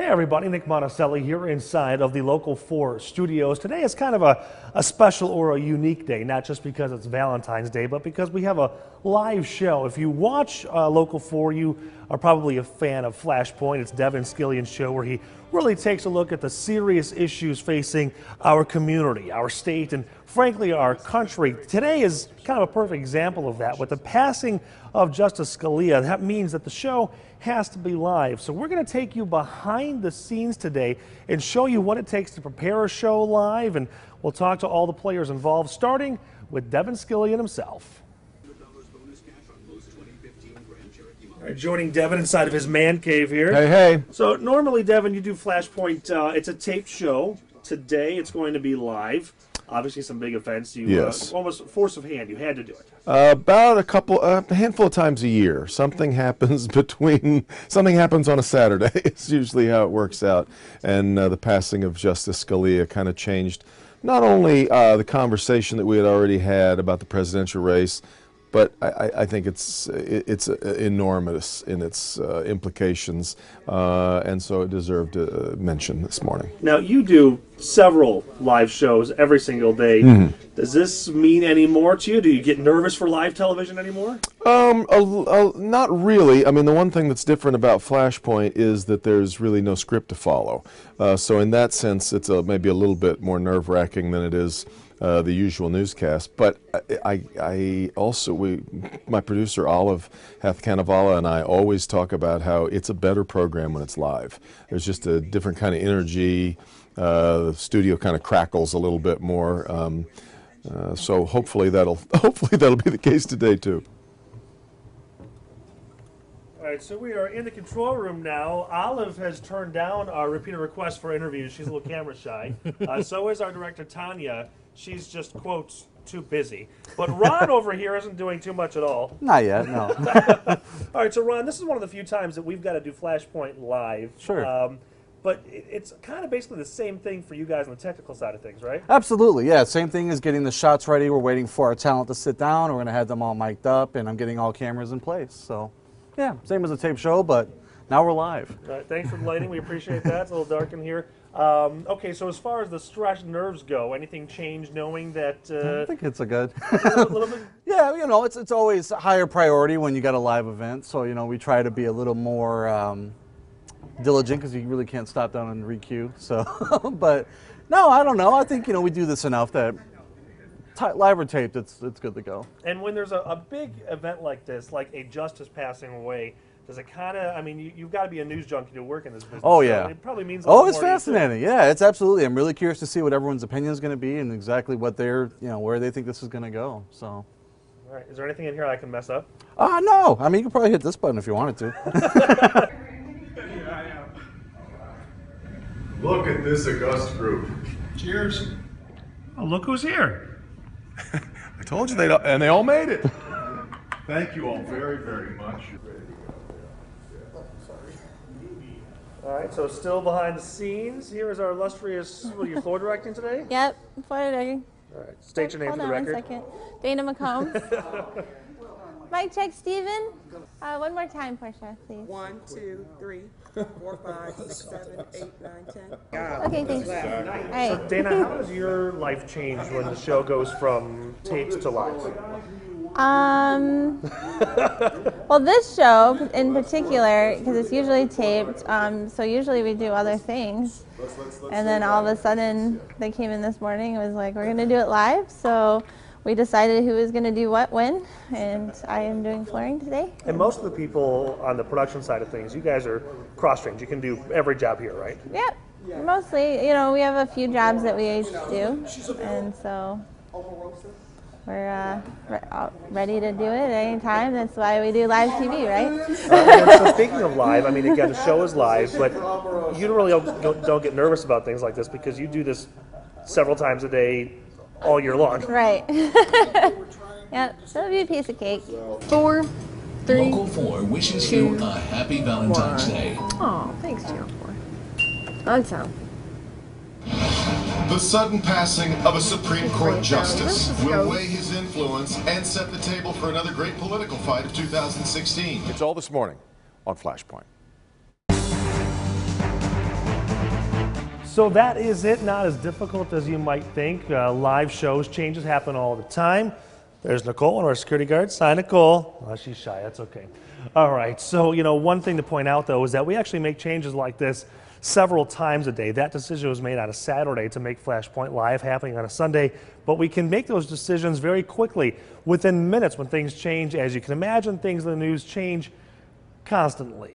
Hey everybody, Nick Monticelli here inside of the Local 4 studios. Today is kind of a special or a unique day, not just because it's Valentine's Day, but because we have a live show. If you watch Local 4, you are probably a fan of Flashpoint. It's Devin Skillion's show where he really takes a look at the serious issues facing our community, our state, and frankly our country. Today is kind of a perfect example of that. With the passing of Justice Scalia, that means that the show has to be live. So we're going to take you behind the scenes today and show you what it takes to prepare a show live, and we'll talk to all the players involved, starting with Devin Skillion himself. All right, joining Devin inside of his man cave here. Hey, hey. So normally, Devin, you do Flashpoint. It's a taped show. Today it's going to be live. Obviously some big events. You Yes. Almost force of hand. You had to do it. About a handful of times a year. Something happens on a Saturday. It's usually how it works out. And the passing of Justice Scalia kind of changed not only the conversation that we had already had about the presidential race, but I think it's enormous in its implications, and so it deserved a mention this morning. Now, you do several live shows every single day. Mm-hmm. Does this mean any more to you? Do you get nervous for live television anymore? Not really. I mean, the one thing that's different about Flashpoint is that there's really no script to follow. So in that sense, it's maybe a little bit more nerve-wracking than it is the usual newscast. But I also, my producer Olive Hath-Canavala and I always talk about how it's a better program when it's live. There's just a different kind of energy. The studio kind of crackles a little bit more. So hopefully that'll be the case today too. All right, so we are in the control room now. Olive has turned down our repeated requests for interviews. She's a little camera shy. So is our director, Tanya. She's just, quotes, too busy. But Ron over here isn't doing too much at all. Not yet, no. All right, so Ron, this is one of the few times that we've got to do Flashpoint live. Sure. But it's kind of basically the same thing for you guys on the technical side of things, right? Absolutely, yeah. Same thing as getting the shots ready. We're waiting for our talent to sit down. We're going to have them all mic'd up, and I'm getting all cameras in place. So, yeah, same as a tape show, but now we're live. All right, thanks for the lighting. We appreciate that. It's a little dark in here. Okay, so as far as the stress nerves go, anything change knowing that... I think it's a good... a little bit? Yeah, you know, it's always a higher priority when you got a live event. So, you know, we try to be a little more diligent because you really can't stop down and re-cue. So, but no, I don't know. I think, you know, we do this enough that live or taped, it's good to go. And when there's a big event like this, like a justice passing away, does it kind of, I mean, you've got to be a news junkie to work in this business. Oh, yeah. So it probably means a lot it's more fascinating. Yeah, it's absolutely. I'm really curious to see what everyone's opinion is going to be and exactly what they're, you know, where they think this is going to go. So. All right. Is there anything in here I can mess up? No. I mean, you could probably hit this button if you wanted to. Look at this august group. Cheers. Oh, look who's here. I told you they all made it. Thank you all very, very much. All right, so still behind the scenes, here is our illustrious, what are you, floor directing today? Yep, floor directing. All right, state your name for the record. Hold on 1 second. Dana McCombs. Mic check, Steven. One more time, Portia, please. 1, 2, 3, 4, 5, 6, 7, 8, 9, 10. Okay, thanks. All So right. Dana, how has your life changed when the show goes from taped to live? Well, this show in particular, because it's usually taped, so usually we do other things. And then all of a sudden, they came in this morning and was like, we're going to do it live. So we decided who was going to do what when, and I am doing flooring today. And most of the people on the production side of things, you guys are cross-trained. You can do every job here, right? Yep, mostly. You know, we have a few jobs that we each do, and so we're ready to do it at any time. That's why we do live TV, right? So speaking of live, I mean, again, the show is live, but you really don't get nervous about things like this because you do this several times a day, all year long. Right. Yep, so it'll be a piece of cake. 4, 3. Local 4 wishes you a happy Valentine's Day. Oh, thanks, Channel 4. On sound. The sudden passing of a Supreme Court justice Let's will go. weigh his influence and set the table for another great political fight of 2016. It's all this morning on Flashpoint. So that is it. Not as difficult as you might think. Live shows, changes happen all the time. There's Nicole, one of our security guards. Hi, Nicole. Oh, she's shy. That's okay. All right. So, one thing to point out, though, is that we actually make changes like this several times a day. That decision was made on a Saturday to make Flashpoint Live happening on a Sunday, but we can make those decisions very quickly within minutes when things change. As you can imagine, things in the news change constantly.